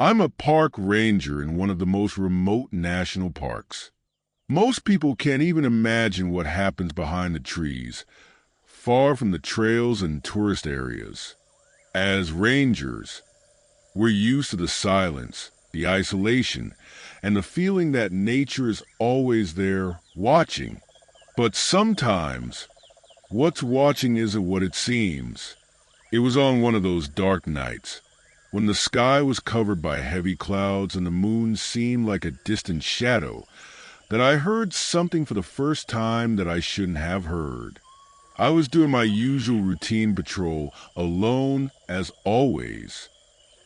I'm a park ranger in one of the most remote national parks. Most people can't even imagine what happens behind the trees, far from the trails and tourist areas. As rangers, we're used to the silence, the isolation, and the feeling that nature is always there watching. But sometimes, what's watching isn't what it seems. It was on one of those dark nights, when the sky was covered by heavy clouds and the moon seemed like a distant shadow, that I heard something for the first time that I shouldn't have heard. I was doing my usual routine patrol, alone as always.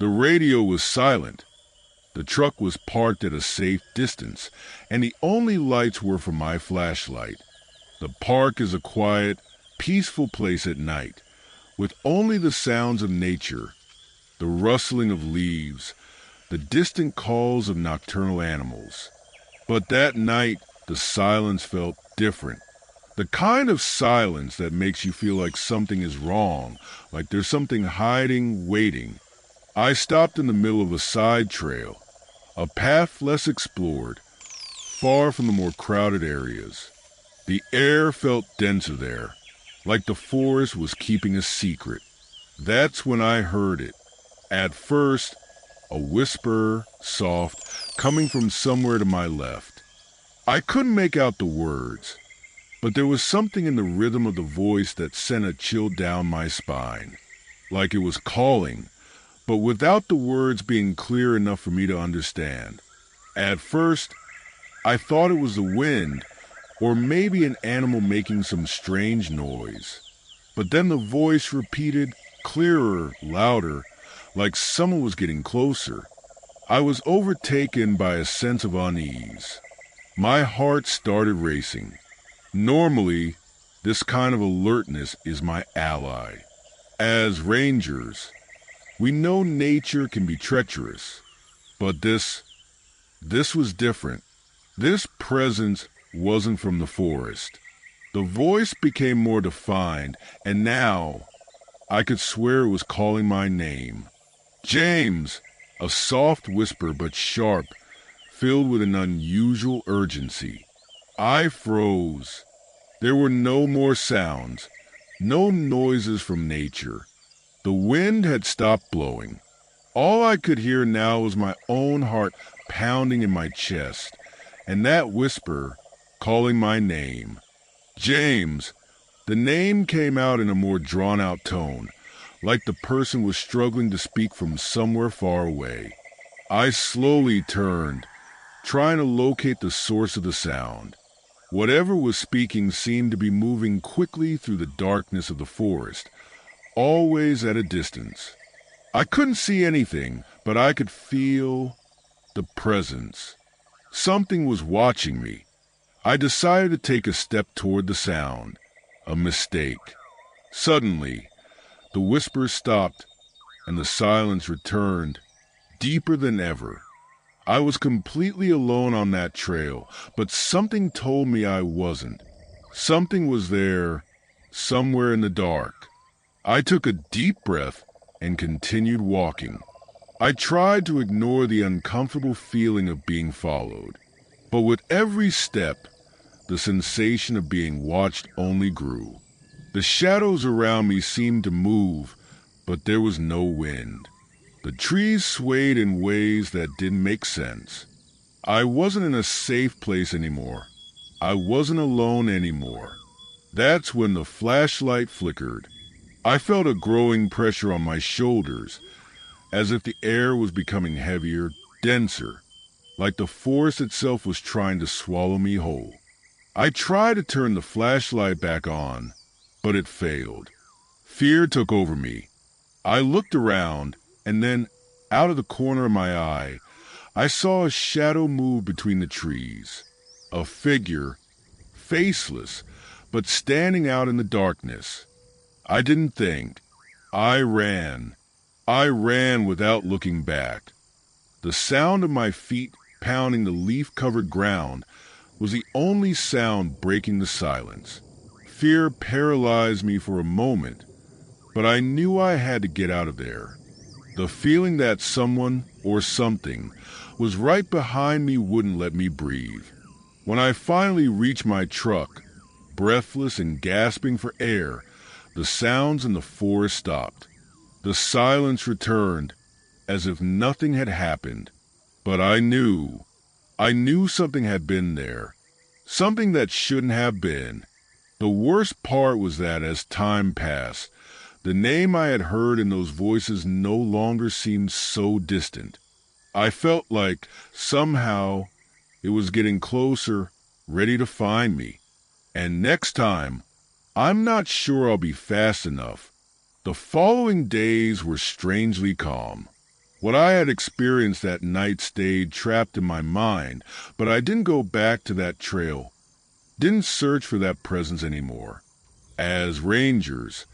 The radio was silent. The truck was parked at a safe distance, and the only lights were from my flashlight. The park is a quiet, peaceful place at night, with only the sounds of nature, the rustling of leaves, the distant calls of nocturnal animals. But that night, the silence felt different. The kind of silence that makes you feel like something is wrong, like there's something hiding, waiting. I stopped in the middle of a side trail, a path less explored, far from the more crowded areas. The air felt denser there, like the forest was keeping a secret. That's when I heard it. At first, a whisper, soft, coming from somewhere to my left. I couldn't make out the words, but there was something in the rhythm of the voice that sent a chill down my spine, like it was calling, but without the words being clear enough for me to understand. At first, I thought it was the wind, or maybe an animal making some strange noise. But then the voice repeated, clearer, louder, like someone was getting closer. I was overtaken by a sense of unease. My heart started racing. Normally, this kind of alertness is my ally. As rangers, we know nature can be treacherous, but this was different. This presence wasn't from the forest. The voice became more defined, and now I could swear it was calling my name. James! A soft whisper but sharp, filled with an unusual urgency. I froze. There were no more sounds, no noises from nature. The wind had stopped blowing. All I could hear now was my own heart pounding in my chest, and that whisper calling my name. James! The name came out in a more drawn-out tone, like the person was struggling to speak from somewhere far away. I slowly turned, trying to locate the source of the sound. Whatever was speaking seemed to be moving quickly through the darkness of the forest, always at a distance. I couldn't see anything, but I could feel the presence. Something was watching me. I decided to take a step toward the sound. A mistake. Suddenly, the whisper stopped, and the silence returned, deeper than ever. I was completely alone on that trail, but something told me I wasn't. Something was there, somewhere in the dark. I took a deep breath and continued walking. I tried to ignore the uncomfortable feeling of being followed, but with every step, the sensation of being watched only grew. The shadows around me seemed to move, but there was no wind. The trees swayed in ways that didn't make sense. I wasn't in a safe place anymore. I wasn't alone anymore. That's when the flashlight flickered. I felt a growing pressure on my shoulders, as if the air was becoming heavier, denser, like the forest itself was trying to swallow me whole. I tried to turn the flashlight back on, but it failed. Fear took over me. I looked around, and then, out of the corner of my eye, I saw a shadow move between the trees. A figure, faceless, but standing out in the darkness. I didn't think. I ran. I ran without looking back. The sound of my feet pounding the leaf-covered ground was the only sound breaking the silence. Fear paralyzed me for a moment, but I knew I had to get out of there. The feeling that someone or something was right behind me wouldn't let me breathe. When I finally reached my truck, breathless and gasping for air, the sounds in the forest stopped. The silence returned as if nothing had happened. But I knew something had been there. Something that shouldn't have been. The worst part was that as time passed, the name I had heard in those voices no longer seemed so distant. I felt like somehow it was getting closer, ready to find me. And next time, I'm not sure I'll be fast enough. The following days were strangely calm. What I had experienced that night stayed trapped in my mind, but I didn't go back to that trail, didn't search for that presence anymore. As rangers,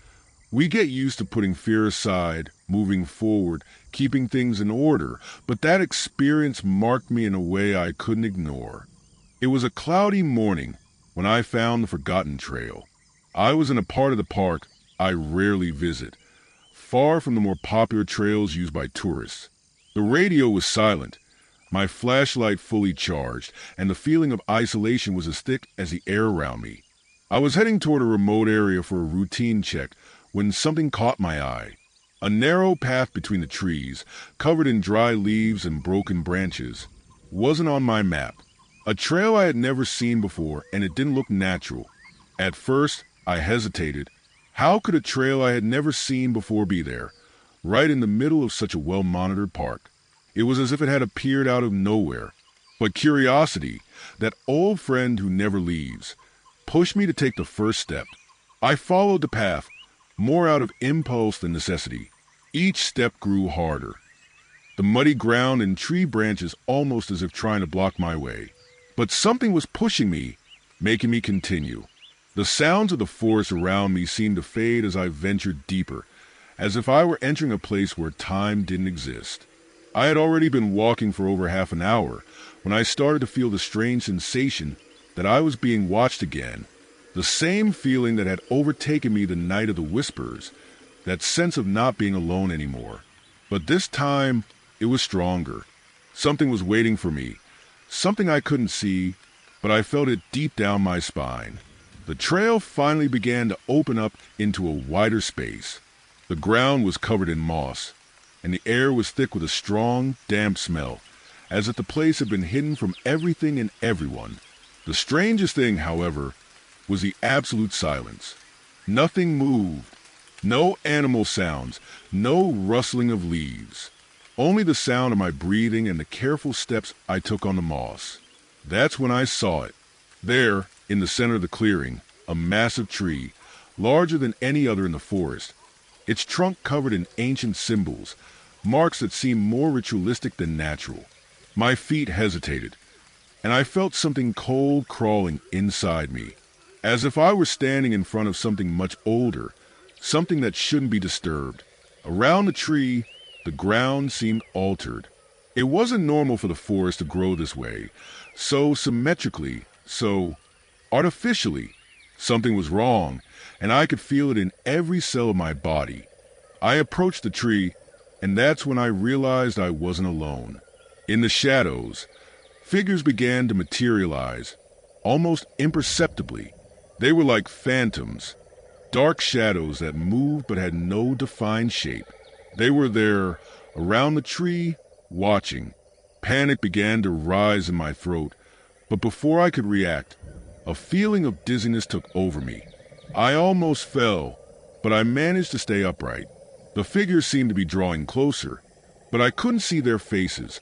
we get used to putting fear aside, moving forward, keeping things in order, but that experience marked me in a way I couldn't ignore. It was a cloudy morning when I found the forgotten trail. I was in a part of the park I rarely visit, far from the more popular trails used by tourists. The radio was silent, my flashlight fully charged, and the feeling of isolation was as thick as the air around me. I was heading toward a remote area for a routine check when something caught my eye. A narrow path between the trees, covered in dry leaves and broken branches, wasn't on my map. A trail I had never seen before, and it didn't look natural. At first, I hesitated. How could a trail I had never seen before be there, right in the middle of such a well-monitored park? It was as if it had appeared out of nowhere. But curiosity, that old friend who never leaves, pushed me to take the first step. I followed the path, more out of impulse than necessity. Each step grew harder. The muddy ground and tree branches almost as if trying to block my way. But something was pushing me, making me continue. The sounds of the forest around me seemed to fade as I ventured deeper, as if I were entering a place where time didn't exist. I had already been walking for over half an hour when I started to feel the strange sensation that I was being watched again. The same feeling that had overtaken me the night of the whispers, that sense of not being alone anymore. But this time, it was stronger. Something was waiting for me, something I couldn't see, but I felt it deep down my spine. The trail finally began to open up into a wider space. The ground was covered in moss, and the air was thick with a strong, damp smell, as if the place had been hidden from everything and everyone. The strangest thing, however, was the absolute silence. Nothing moved. No animal sounds, no rustling of leaves. Only the sound of my breathing and the careful steps I took on the moss. That's when I saw it. There, in the center of the clearing, a massive tree, larger than any other in the forest. Its trunk covered in ancient symbols, marks that seemed more ritualistic than natural. My feet hesitated, and I felt something cold crawling inside me, as if I were standing in front of something much older, something that shouldn't be disturbed. Around the tree, the ground seemed altered. It wasn't normal for the forest to grow this way, so symmetrically, so artificially. Something was wrong, and I could feel it in every cell of my body. I approached the tree, and that's when I realized I wasn't alone. In the shadows, figures began to materialize, almost imperceptibly. They were like phantoms, dark shadows that moved but had no defined shape. They were there, around the tree, watching. Panic began to rise in my throat, but before I could react, a feeling of dizziness took over me. I almost fell, but I managed to stay upright. The figures seemed to be drawing closer, but I couldn't see their faces,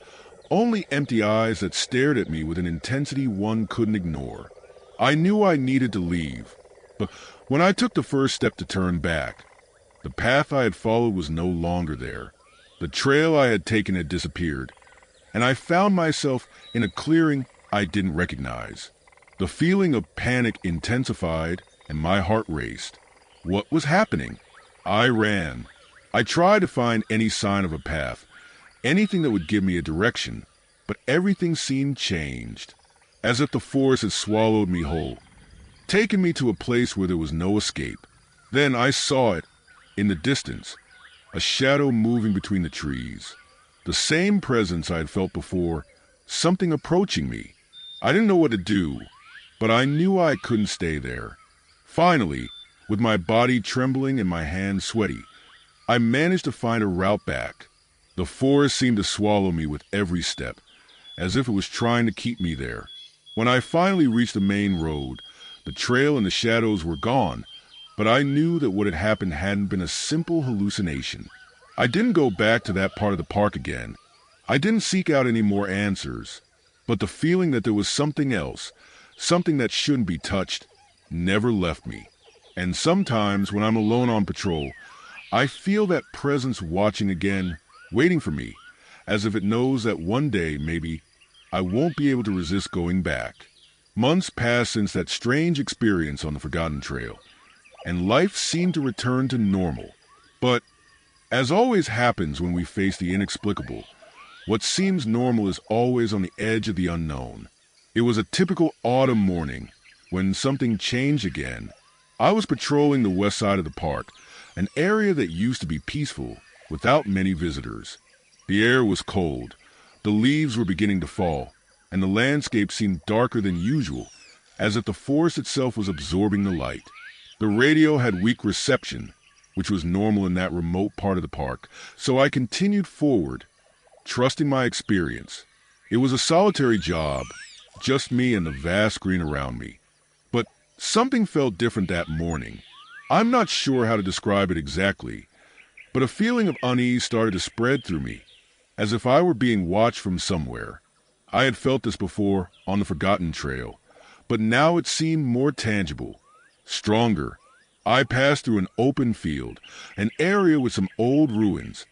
only empty eyes that stared at me with an intensity one couldn't ignore. I knew I needed to leave, but when I took the first step to turn back, the path I had followed was no longer there. The trail I had taken had disappeared, and I found myself in a clearing I didn't recognize. The feeling of panic intensified, and my heart raced. What was happening? I ran. I tried to find any sign of a path, anything that would give me a direction, but everything seemed changed, as if the forest had swallowed me whole, taken me to a place where there was no escape. Then I saw it, in the distance, a shadow moving between the trees. The same presence I had felt before, something approaching me. I didn't know what to do, but I knew I couldn't stay there. Finally, with my body trembling and my hands sweaty, I managed to find a route back. The forest seemed to swallow me with every step, as if it was trying to keep me there. When I finally reached the main road, the trail and the shadows were gone, but I knew that what had happened hadn't been a simple hallucination. I didn't go back to that part of the park again. I didn't seek out any more answers, but the feeling that there was something else, something that shouldn't be touched, never left me. And sometimes when I'm alone on patrol, I feel that presence watching again, waiting for me, as if it knows that one day, maybe, I won't be able to resist going back. Months passed since that strange experience on the Forgotten Trail, and life seemed to return to normal. But, as always happens when we face the inexplicable, what seems normal is always on the edge of the unknown. It was a typical autumn morning when something changed again. I was patrolling the west side of the park, an area that used to be peaceful, without many visitors. The air was cold, the leaves were beginning to fall, and the landscape seemed darker than usual, as if the forest itself was absorbing the light. The radio had weak reception, which was normal in that remote part of the park, so I continued forward, trusting my experience. It was a solitary job, just me and the vast green around me. But something felt different that morning. I'm not sure how to describe it exactly, but a feeling of unease started to spread through me, as if I were being watched from somewhere. I had felt this before on the Forgotten Trail, but now it seemed more tangible, stronger. I passed through an open field, an area with some old ruins,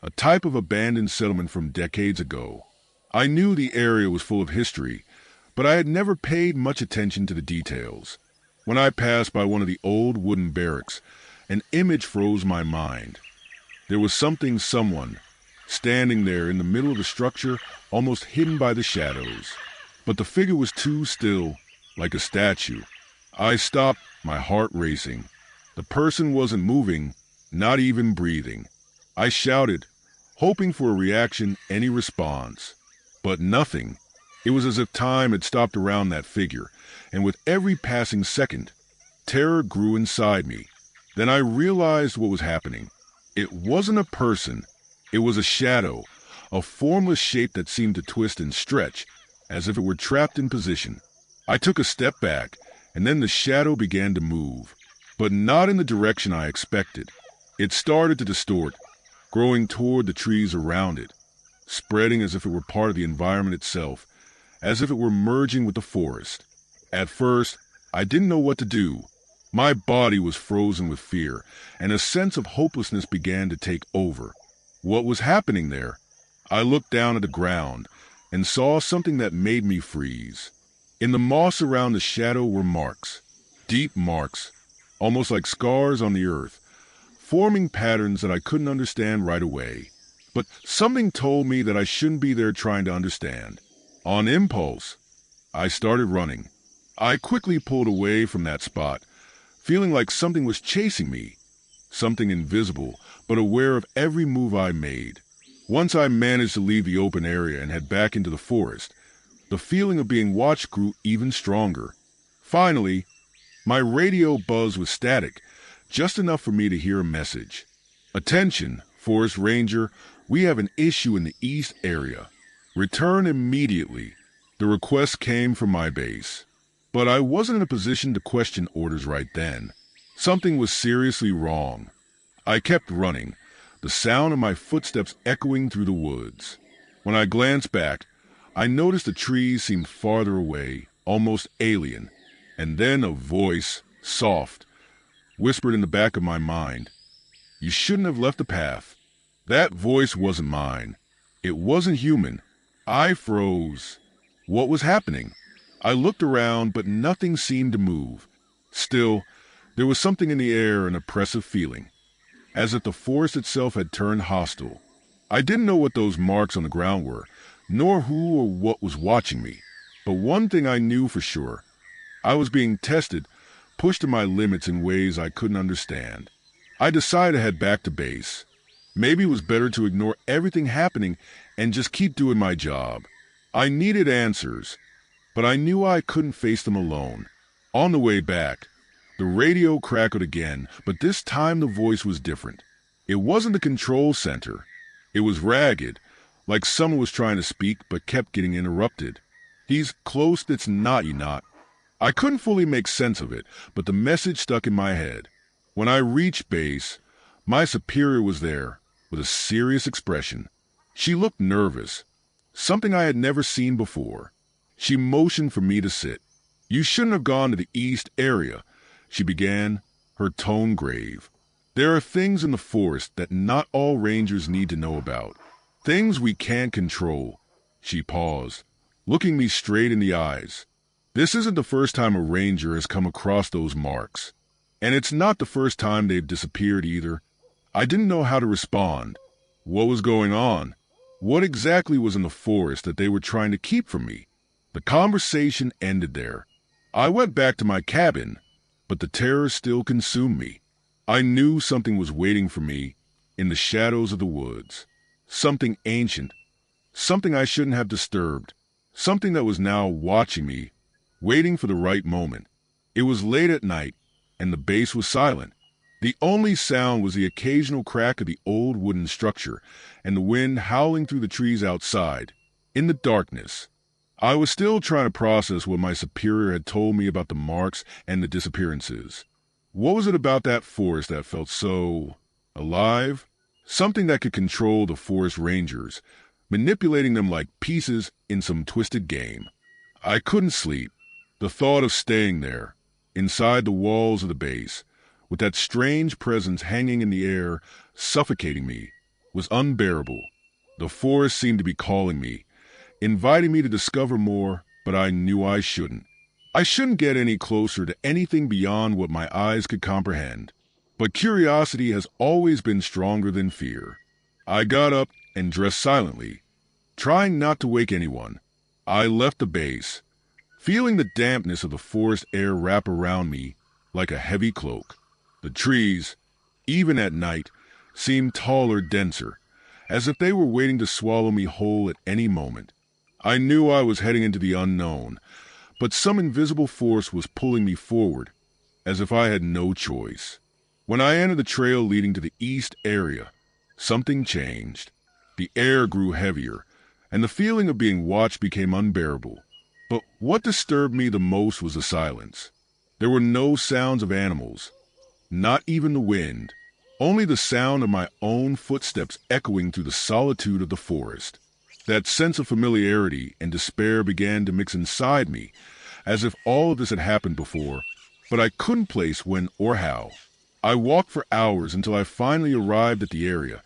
a type of abandoned settlement from decades ago. I knew the area was full of history, but I had never paid much attention to the details. When I passed by one of the old wooden barracks, an image froze my mind. There was someone, standing there in the middle of the structure, almost hidden by the shadows. But the figure was too still, like a statue. I stopped, my heart racing. The person wasn't moving, not even breathing. I shouted, hoping for a reaction, any response. But nothing. It was as if time had stopped around that figure, and with every passing second, terror grew inside me. Then I realized what was happening. It wasn't a person. It was a shadow, a formless shape that seemed to twist and stretch, as if it were trapped in position. I took a step back, and then the shadow began to move, but not in the direction I expected. It started to distort, growing toward the trees around it, spreading as if it were part of the environment itself, as if it were merging with the forest. At first, I didn't know what to do. My body was frozen with fear, and a sense of hopelessness began to take over. What was happening there? I looked down at the ground and saw something that made me freeze. In the moss around the shadow were marks, deep marks, almost like scars on the earth, forming patterns that I couldn't understand right away. But something told me that I shouldn't be there trying to understand. On impulse, I started running. I quickly pulled away from that spot, feeling like something was chasing me, something invisible, but aware of every move I made. Once I managed to leave the open area and head back into the forest, the feeling of being watched grew even stronger. Finally, my radio buzzed with static, just enough for me to hear a message. Attention, Forest Ranger, we have an issue in the east area. Return immediately. The request came from my base. But I wasn't in a position to question orders right then. Something was seriously wrong. I kept running, the sound of my footsteps echoing through the woods. When I glanced back, I noticed the trees seemed farther away, almost alien, and then a voice, soft, whispered in the back of my mind, "You shouldn't have left the path." That voice wasn't mine. It wasn't human. I froze. What was happening? I looked around, but nothing seemed to move. Still, there was something in the air, an oppressive feeling, as if the forest itself had turned hostile. I didn't know what those marks on the ground were, nor who or what was watching me. But one thing I knew for sure. I was being tested, pushed to my limits in ways I couldn't understand. I decided to head back to base. Maybe it was better to ignore everything happening and just keep doing my job. I needed answers, but I knew I couldn't face them alone. On the way back, the radio crackled again, but this time the voice was different. It wasn't the control center. It was ragged, like someone was trying to speak but kept getting interrupted. He's close, it's not, you not. I couldn't fully make sense of it, but the message stuck in my head. When I reached base, my superior was there, with a serious expression. She looked nervous, something I had never seen before. She motioned for me to sit. "You shouldn't have gone to the east area," she began, her tone grave. "There are things in the forest that not all rangers need to know about. Things we can't control." She paused, looking me straight in the eyes. This isn't the first time a ranger has come across those marks. And it's not the first time they've disappeared either. I didn't know how to respond. What was going on? What exactly was in the forest that they were trying to keep from me? The conversation ended there. I went back to my cabin, but the terror still consumed me. I knew something was waiting for me in the shadows of the woods. Something ancient, something I shouldn't have disturbed, something that was now watching me, waiting for the right moment. It was late at night, and the base was silent. The only sound was the occasional crack of the old wooden structure and the wind howling through the trees outside. In the darkness, I was still trying to process what my superior had told me about the marks and the disappearances. What was it about that forest that felt so alive? Something that could control the forest rangers, manipulating them like pieces in some twisted game. I couldn't sleep. The thought of staying there, inside the walls of the base, with that strange presence hanging in the air, suffocating me, was unbearable. The forest seemed to be calling me, inviting me to discover more, but I knew I shouldn't. I shouldn't get any closer to anything beyond what my eyes could comprehend. But curiosity has always been stronger than fear. I got up and dressed silently, trying not to wake anyone. I left the base, feeling the dampness of the forest air wrap around me like a heavy cloak. The trees, even at night, seemed taller, denser, as if they were waiting to swallow me whole at any moment. I knew I was heading into the unknown, but some invisible force was pulling me forward, as if I had no choice. When I entered the trail leading to the east area, something changed. The air grew heavier, and the feeling of being watched became unbearable. But what disturbed me the most was the silence. There were no sounds of animals, not even the wind, only the sound of my own footsteps echoing through the solitude of the forest. That sense of familiarity and despair began to mix inside me, as if all of this had happened before, but I couldn't place when or how. I walked for hours until I finally arrived at the area,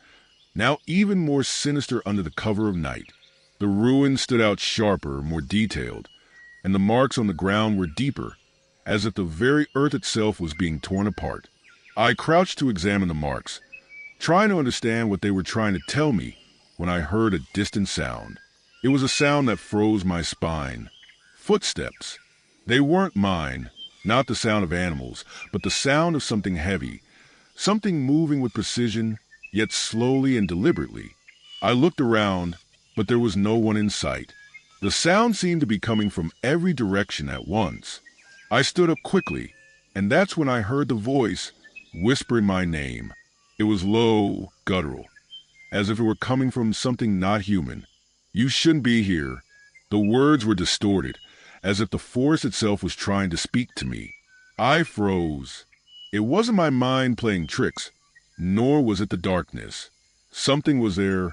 now even more sinister under the cover of night. The ruins stood out sharper, more detailed, and the marks on the ground were deeper, as if the very earth itself was being torn apart. I crouched to examine the marks, trying to understand what they were trying to tell me, when I heard a distant sound. It was a sound that froze my spine. Footsteps. They weren't mine, not the sound of animals, but the sound of something heavy, something moving with precision, yet slowly and deliberately. I looked around, but there was no one in sight. The sound seemed to be coming from every direction at once. I stood up quickly, and that's when I heard the voice whispering my name. It was low, guttural, as if it were coming from something not human. "You shouldn't be here." The words were distorted, as if the forest itself was trying to speak to me. I froze. It wasn't my mind playing tricks, nor was it the darkness. Something was there,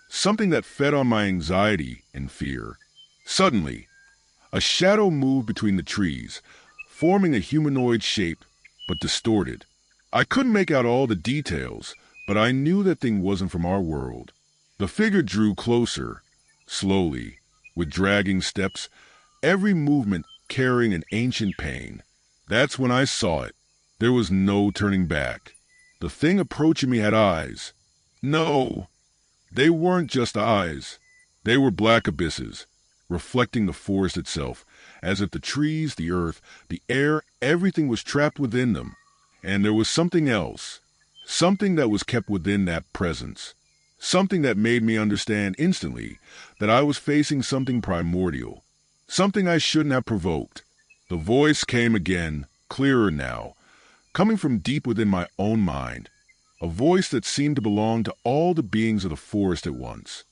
something that fed on my anxiety and fear. Suddenly, a shadow moved between the trees, forming a humanoid shape, but distorted. I couldn't make out all the details, but I knew that thing wasn't from our world. The figure drew closer, slowly, with dragging steps, every movement carrying an ancient pain. That's when I saw it. There was no turning back. The thing approaching me had eyes. No, they weren't just eyes. They were black abysses, reflecting the forest itself, as if the trees, the earth, the air, everything was trapped within them. And there was something else, something that was kept within that presence, something that made me understand instantly that I was facing something primordial, something I shouldn't have provoked. The voice came again, clearer now, coming from deep within my own mind, a voice that seemed to belong to all the beings of the forest at once.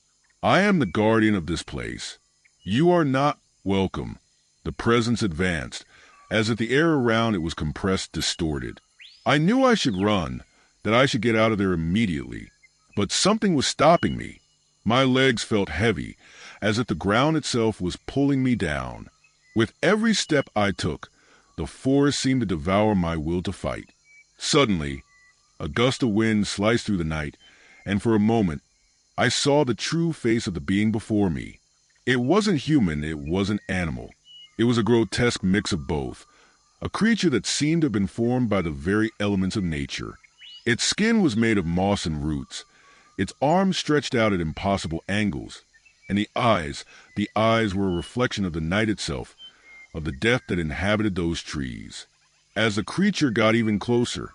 I am the guardian of this place. You are not welcome. The presence advanced, as if the air around it was compressed, distorted. I knew I should run, that I should get out of there immediately, but something was stopping me. My legs felt heavy, as if the ground itself was pulling me down. With every step I took, the forest seemed to devour my will to fight. Suddenly, a gust of wind sliced through the night, and for a moment, I saw the true face of the being before me. It wasn't human, it wasn't animal. It was a grotesque mix of both, a creature that seemed to have been formed by the very elements of nature. Its skin was made of moss and roots, its arms stretched out at impossible angles, and the eyes were a reflection of the night itself, of the death that inhabited those trees. As the creature got even closer,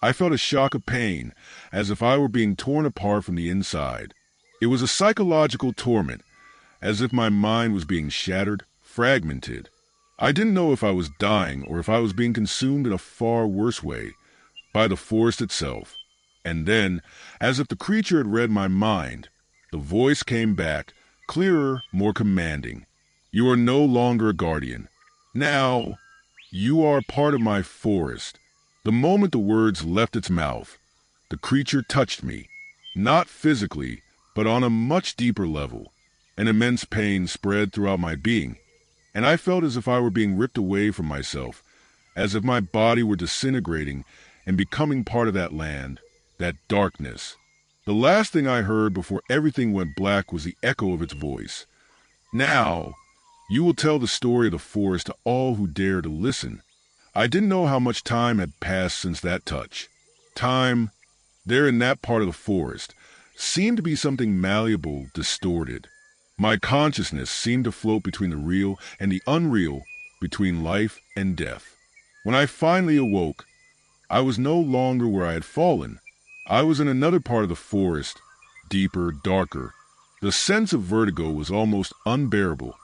I felt a shock of pain, as if I were being torn apart from the inside. It was a psychological torment, as if my mind was being shattered, fragmented. I didn't know if I was dying or if I was being consumed in a far worse way, by the forest itself. And then, as if the creature had read my mind, the voice came back, clearer, more commanding. You are no longer a guardian. Now, you are part of my forest. The moment the words left its mouth, the creature touched me, not physically, but on a much deeper level. An immense pain spread throughout my being, and I felt as if I were being ripped away from myself, as if my body were disintegrating and becoming part of that land, that darkness. The last thing I heard before everything went black was the echo of its voice. Now, you will tell the story of the forest to all who dare to listen. I didn't know how much time had passed since that touch. Time, there in that part of the forest, seemed to be something malleable, distorted. My consciousness seemed to float between the real and the unreal, between life and death. When I finally awoke, I was no longer where I had fallen. I was in another part of the forest, deeper, darker. The sense of vertigo was almost unbearable,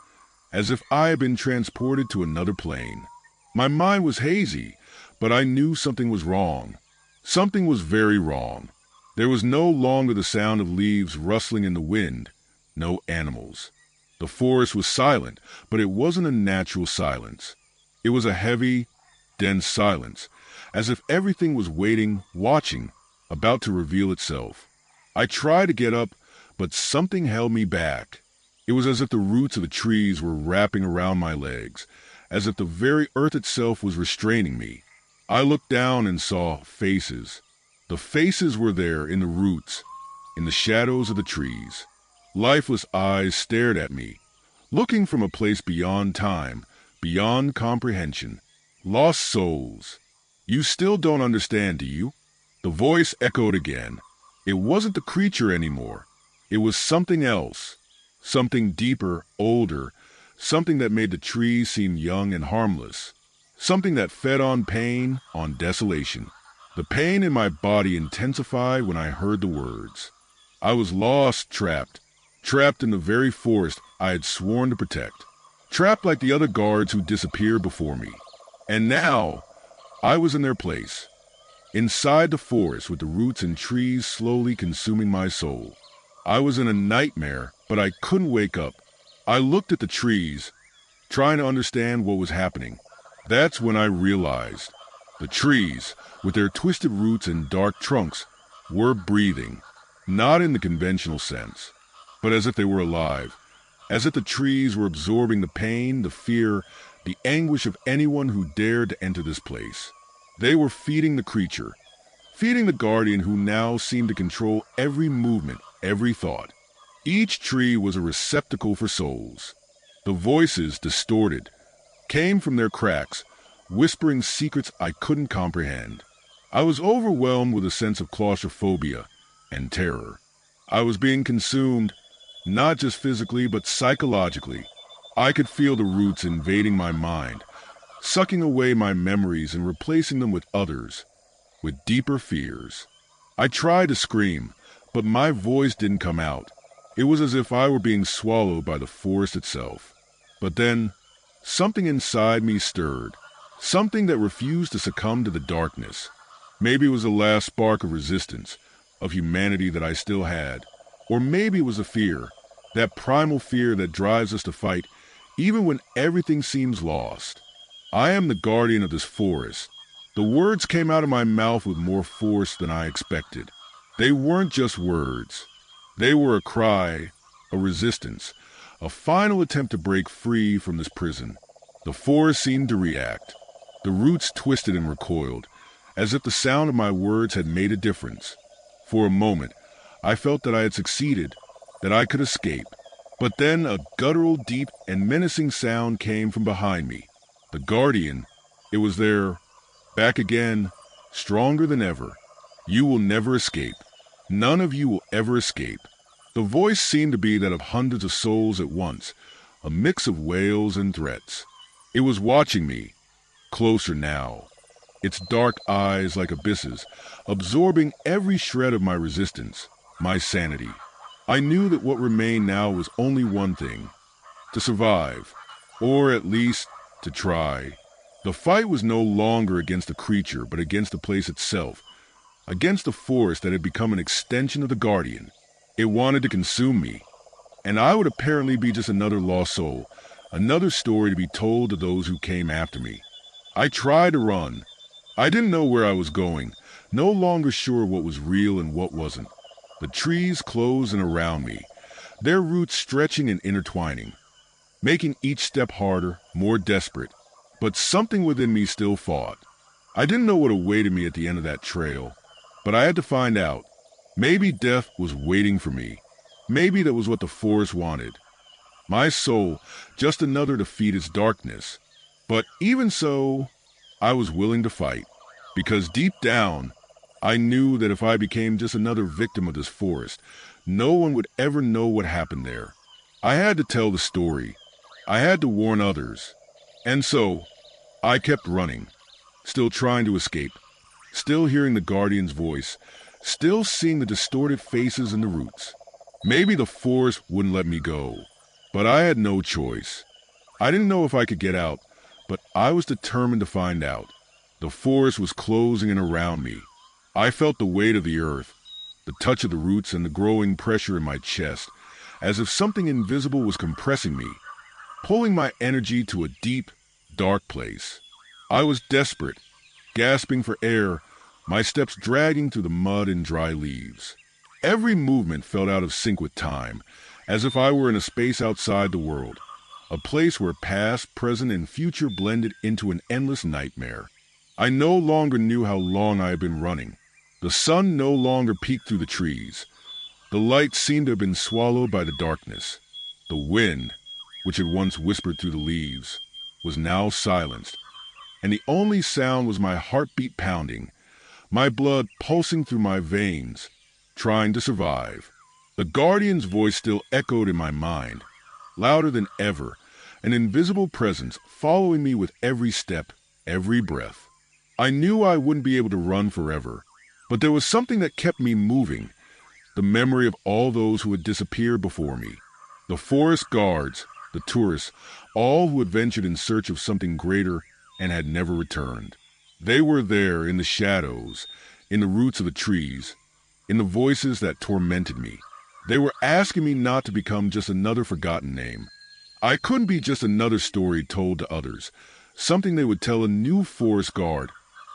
as if I had been transported to another plane. My mind was hazy, but I knew something was wrong. Something was very wrong. There was no longer the sound of leaves rustling in the wind, no animals. The forest was silent, but it wasn't a natural silence. It was a heavy, dense silence, as if everything was waiting, watching, about to reveal itself. I tried to get up, but something held me back. It was as if the roots of the trees were wrapping around my legs, as if the very earth itself was restraining me. I looked down and saw faces. The faces were there in the roots, in the shadows of the trees. Lifeless eyes stared at me, looking from a place beyond time, beyond comprehension. Lost souls. You still don't understand, do you? The voice echoed again. It wasn't the creature anymore. It was something else. Something deeper, older, something that made the trees seem young and harmless. Something that fed on pain, on desolation. The pain in my body intensified when I heard the words. I was lost, trapped in the very forest I had sworn to protect. Trapped like the other guards who disappeared before me. And now, I was in their place. Inside the forest with the roots and trees slowly consuming my soul. I was in a nightmare, but I couldn't wake up. I looked at the trees, trying to understand what was happening. That's when I realized. The trees, with their twisted roots and dark trunks, were breathing. Not in the conventional sense, but as if they were alive. As if the trees were absorbing the pain, the fear, the anguish of anyone who dared to enter this place. They were feeding the creature, feeding the guardian who now seemed to control every movement, every thought. Each tree was a receptacle for souls. The voices, distorted, came from their cracks, whispering secrets I couldn't comprehend. I was overwhelmed with a sense of claustrophobia and terror. I was being consumed, not just physically, but psychologically. I could feel the roots invading my mind, sucking away my memories and replacing them with others, with deeper fears. I tried to scream, but my voice didn't come out. It was as if I were being swallowed by the forest itself. But then, something inside me stirred, something that refused to succumb to the darkness. Maybe it was the last spark of resistance, of humanity that I still had. Or maybe it was a fear, that primal fear that drives us to fight, even when everything seems lost. I am the guardian of this forest. The words came out of my mouth with more force than I expected. They weren't just words. They were a cry, a resistance, a final attempt to break free from this prison. The forest seemed to react. The roots twisted and recoiled, as if the sound of my words had made a difference. For a moment, I felt that I had succeeded, that I could escape. But then a guttural, deep, and menacing sound came from behind me. The guardian, it was there, back again, stronger than ever. You will never escape. None of you will ever escape. The voice seemed to be that of hundreds of souls at once, a mix of wails and threats. It was watching me, closer now, its dark eyes like abysses, absorbing every shred of my resistance, my sanity. I knew that what remained now was only one thing: to survive, or at least to try. The fight was no longer against the creature, but against the place itself, against the forest that had become an extension of the guardian. It wanted to consume me, and I would apparently be just another lost soul, another story to be told to those who came after me. I tried to run. I didn't know where I was going, no longer sure what was real and what wasn't. The trees closed in around me, their roots stretching and intertwining, making each step harder, more desperate. But something within me still fought. I didn't know what awaited me at the end of that trail, but I had to find out. Maybe death was waiting for me. Maybe that was what the forest wanted. My soul, just another to feed its darkness. But even so, I was willing to fight, because deep down, I knew that if I became just another victim of this forest, no one would ever know what happened there. I had to tell the story. I had to warn others. And so, I kept running, still trying to escape, still hearing the guardian's voice, still seeing the distorted faces in the roots. Maybe the forest wouldn't let me go, but I had no choice. I didn't know if I could get out, but I was determined to find out. The forest was closing in around me. I felt the weight of the earth, the touch of the roots, and the growing pressure in my chest, as if something invisible was compressing me, pulling my energy to a deep, dark place. I was desperate, gasping for air, my steps dragging through the mud and dry leaves. Every movement felt out of sync with time, as if I were in a space outside the world, a place where past, present, and future blended into an endless nightmare. I no longer knew how long I had been running. The sun no longer peeked through the trees. The light seemed to have been swallowed by the darkness. The wind, which had once whispered through the leaves, was now silenced, and the only sound was my heartbeat pounding, my blood pulsing through my veins, trying to survive. The guardian's voice still echoed in my mind, louder than ever, an invisible presence following me with every step, every breath. I knew I wouldn't be able to run forever, but there was something that kept me moving, the memory of all those who had disappeared before me, the forest guards, the tourists, all who had ventured in search of something greater and had never returned. They were there in the shadows, in the roots of the trees, in the voices that tormented me. They were asking me not to become just another forgotten name. I couldn't be just another story told to others, something they would tell a new forest guard,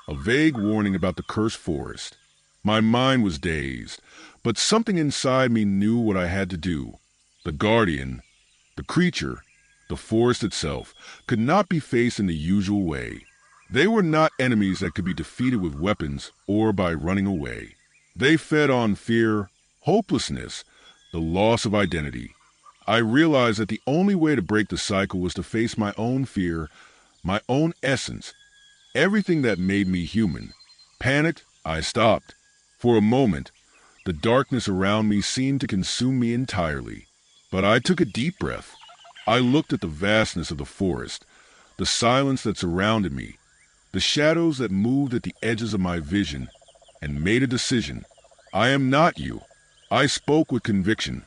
a vague warning about the cursed forest. My mind was dazed, but something inside me knew what I had to do. The guardian, the creature, the forest itself, could not be faced in the usual way. They were not enemies that could be defeated with weapons or by running away. They fed on fear, hopelessness, the loss of identity. I realized that the only way to break the cycle was to face my own fear, my own essence, everything that made me human. Panicked, I stopped. For a moment, the darkness around me seemed to consume me entirely. But I took a deep breath. I looked at the vastness of the forest, the silence that surrounded me, the shadows that moved at the edges of my vision, and made a decision. I am not you. I spoke with conviction,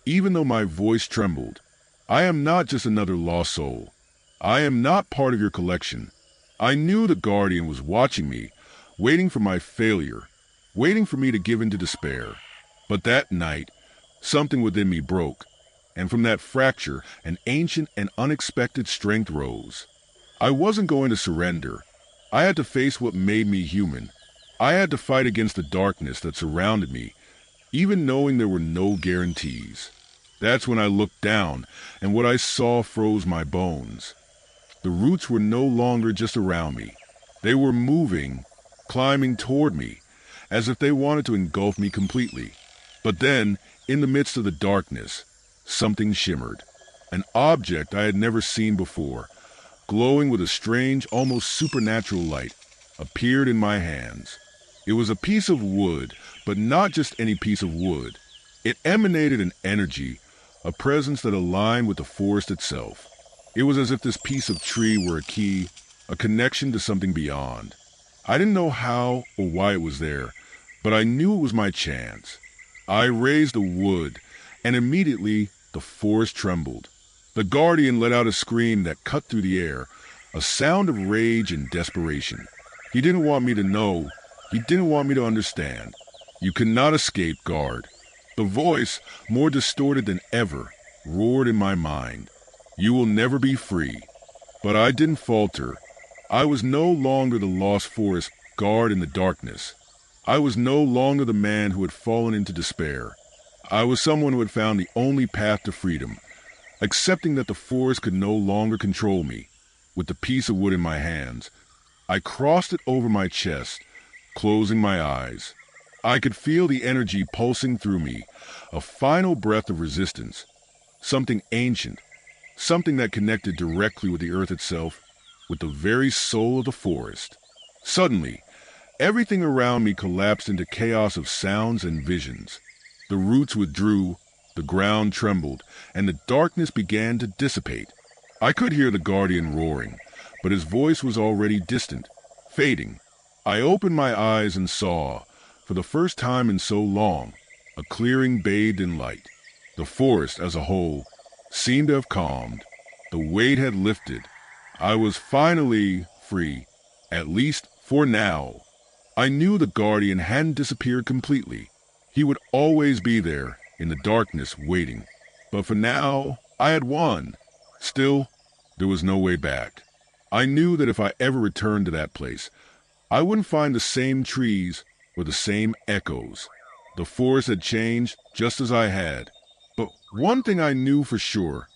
even though my voice trembled. I am not just another lost soul. I am not part of your collection. I knew the Guardian was watching me, waiting for my failure, waiting for me to give in to despair. But that night, something within me broke, and from that fracture, an ancient and unexpected strength rose. I wasn't going to surrender. I had to face what made me human. I had to fight against the darkness that surrounded me, even knowing there were no guarantees. That's when I looked down, and what I saw froze my bones. The roots were no longer just around me. They were moving, climbing toward me, as if they wanted to engulf me completely. But then, in the midst of the darkness, something shimmered. An object I had never seen before, glowing with a strange, almost supernatural light, appeared in my hands. It was a piece of wood, but not just any piece of wood. It emanated an energy, a presence that aligned with the forest itself. It was as if this piece of tree were a key, a connection to something beyond. I didn't know how or why it was there, but I knew it was my chance. I raised the wood, and immediately the forest trembled. The Guardian let out a scream that cut through the air, a sound of rage and desperation. He didn't want me to know. He didn't want me to understand. You cannot escape, guard. The voice, more distorted than ever, roared in my mind. You will never be free. But I didn't falter. I was no longer the lost forest guard in the darkness. I was no longer the man who had fallen into despair. I was someone who had found the only path to freedom, accepting that the forest could no longer control me. With the piece of wood in my hands, I crossed it over my chest, closing my eyes. I could feel the energy pulsing through me, a final breath of resistance, something ancient, something that connected directly with the earth itself, with the very soul of the forest. Suddenly, everything around me collapsed into chaos of sounds and visions. The roots withdrew, the ground trembled, and the darkness began to dissipate. I could hear the Guardian roaring, but his voice was already distant, fading. I opened my eyes and saw, for the first time in so long, a clearing bathed in light. The forest as a whole seemed to have calmed. The weight had lifted. I was finally free, at least for now. I knew the Guardian hadn't disappeared completely. He would always be there, in the darkness, waiting. But for now, I had won. Still, there was no way back. I knew that if I ever returned to that place, I wouldn't find the same trees or the same echoes. The forest had changed just as I had. But one thing I knew for sure,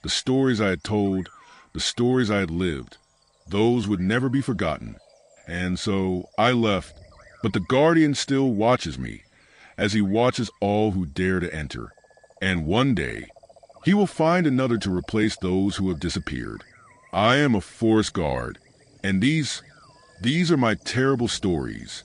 the stories I had told, the stories I had lived, those would never be forgotten. And so I left, but the Guardian still watches me, as he watches all who dare to enter. And one day, he will find another to replace those who have disappeared. I am a forest guard, and these are my terrible stories.